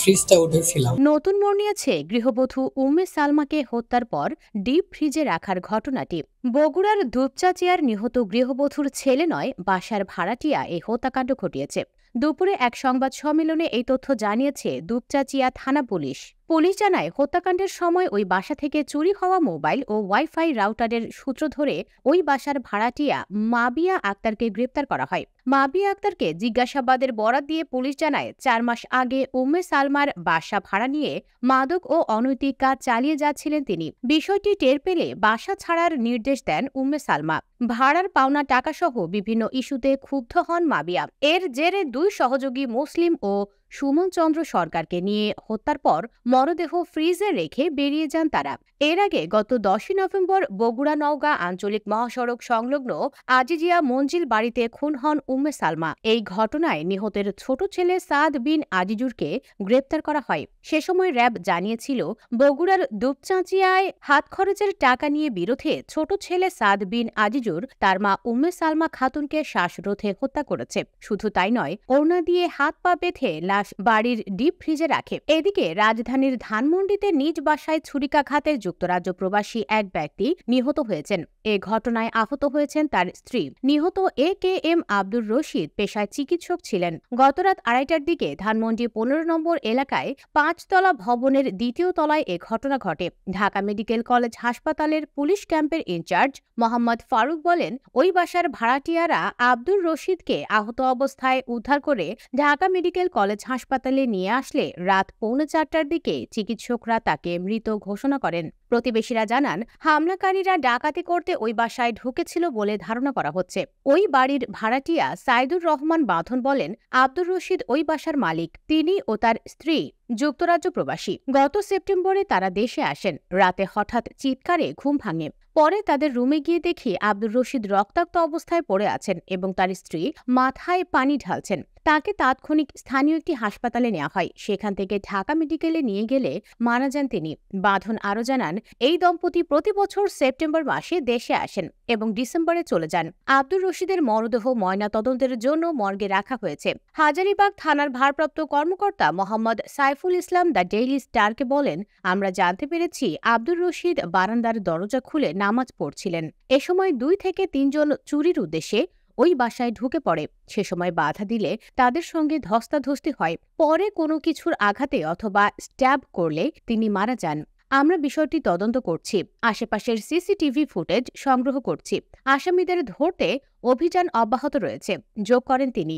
ফ্রিজটা উঠেছিলাম। নতুন মোড় নিয়েছে গৃহবধূ উম্মে সালমাকে হত্যার পর ডিপ ফ্রিজে রাখার ঘটনাটি। বগুড়ার দুপচাচিয়ার নিহত গৃহবধূর ছেলে নয়, বাসার ভাড়াটিয়া এই হত্যাকাণ্ড ঘটিয়েছে। দুপুরে এক সংবাদ সম্মেলনে এই তথ্য জানিয়েছে দুপচাচিয়া থানা পুলিশ। পুলিশ জানায়, হত্যাকাণ্ডের সময় ওই বাসা থেকে চুরি হওয়া মোবাইল ও ওয়াইফাই রাউটারের সূত্র ধরে ওই বাসার ভাড়াটিয়া মাবিয়া আক্তারকে গ্রেপ্তার করা হয়। মাবিয়া আক্তারকে জিজ্ঞাসাবাদের বরাত দিয়ে পুলিশ জানায়, ৪ মাস আগে উম্মে সালমার বাসা ভাড়া নিয়ে মাদক ও অনৈতিক কাজ চালিয়ে যাচ্ছিলেন তিনি। বিষয়টি টের পেলে বাসা ছাড়ার নির্দেশ দেন উম্মে সালমা। ভাড়ার পাওনা টাকাসহ বিভিন্ন ইস্যুতে ক্ষুব্ধ হন মাবিয়া। এর জেরে দুই সহযোগী মুসলিম ও সুমন চন্দ্র সরকারকে নিয়ে হত্যার পর মরদেহ ফ্রিজে রেখে বেরিয়ে যান তারা। এর আগে গত ১০ই নভেম্বর বগুড়া নওগাঁ আঞ্চলিক মহাসড়ক সংলগ্ন আজিজিয়া মঞ্জিল বাড়িতে খুন হন উম্মে সালমা। এই ঘটনায় নিহতের ছোট ছেলে সাদ বিন আজিজুরকে গ্রেপ্তার করা হয়। সে সময় র্যাব জানিয়েছিল, বগুড়ার দুপচাঁচিয়ায় হাত খরচের টাকা নিয়ে বিরোধে ছোট ছেলে সাদ বিন আজিজুর তার মা উম্মে সালমা খাতুনকে শ্বাসরোধে হত্যা করেছে। শুধু তাই নয়, ওড়না দিয়ে হাত পা বেঁধে লাশ বাড়ির ডিপ ফ্রিজে রাখে। এদিকে রাজধানীর ধানমন্ডিতে নিজ বাসায় ছুরিকাঘাতে যুক্তরাজ্য প্রবাসী এক ব্যক্তি নিহত হয়েছেন। এ ঘটনায় আহত হয়েছেন তার স্ত্রী। নিহত AKM আব্দুর রশিদ পেশায় চিকিৎসক ছিলেন। গতরাত ২:৩০টার দিকে ধানমন্ডি ১৫ নম্বর এলাকায় ৫তলা ভবনের ২য় তলায় এ ঘটনা ঘটে। ঢাকা মেডিকেল কলেজ হাসপাতালের পুলিশ ক্যাম্পের ইনচার্জ মোহাম্মদ ফারুক বলেন, ওই বাসার ভাড়াটিয়ারা আব্দুর রশিদকে আহত অবস্থায় উদ্ধার করে ঢাকা মেডিকেল কলেজ হাসপাতালে নিয়ে আসলে রাত ৩:৪টার দিকে চিকিৎসকরা তাকে মৃত ঘোষণা করেন। প্রতিবেশীরা জানান, হামলাকারীরা ডাকাতি করতে ওই বাসায় ঢুকেছিল বলে ধারণা করা হচ্ছে। ওই বাড়ির ভাড়াটিয়া সাইদুর রহমান বাঁধন বলেন, আব্দুর রশিদ ওই বাসার মালিক। তিনি ও তার স্ত্রী যুক্তরাজ্য প্রবাসী। গত সেপ্টেম্বরে তারা দেশে আসেন। রাতে হঠাৎ চিৎকারে ঘুম ভাঙে। পরে তাদের রুমে গিয়ে দেখি আব্দুর রশিদ রক্তাক্ত অবস্থায় পড়ে আছেন এবং তার স্ত্রী মাথায় পানি ঢালছেন। তাকে তাৎক্ষণিক স্থানীয় একটি হাসপাতালে নেওয়া হয়। সেখান থেকে ঢাকা মেডিকেলে নিয়ে গেলে মারা যান তিনি। বাঁধন আরও জানান, এই দম্পতি প্রতি বছর সেপ্টেম্বর মাসে দেশে আসেন এবং ডিসেম্বরে চলে যান। আব্দুর রশিদের মরদেহ ময়না তদন্তের জন্য মর্গে রাখা হয়েছে। হাজারীবাগ থানার ভারপ্রাপ্ত কর্মকর্তা মোহাম্মদ সাইফুল ইসলাম দ্য ডেইলি স্টারকে বলেন, আমরা জানতে পেরেছি আব্দুর রশিদ বারান্দার দরজা খুলে নামাজ পড়ছিলেন। এ সময় ২ থেকে ৩ জন চুরির উদ্দেশ্যে ওই বাসায় ঢুকে পড়ে। সে সময় বাধা দিলে তাদের সঙ্গে ধস্তাধস্তি হয়। পরে কোনো কিছুর আঘাতে অথবা স্ট্যাব করলে তিনি মারা যান। আমরা বিষয়টি তদন্ত করছি, আশেপাশের সিসিটিভি ফুটেজ সংগ্রহ করছি, আসামিদের ধরতে অভিযান অব্যাহত রয়েছে, যোগ করেন তিনি।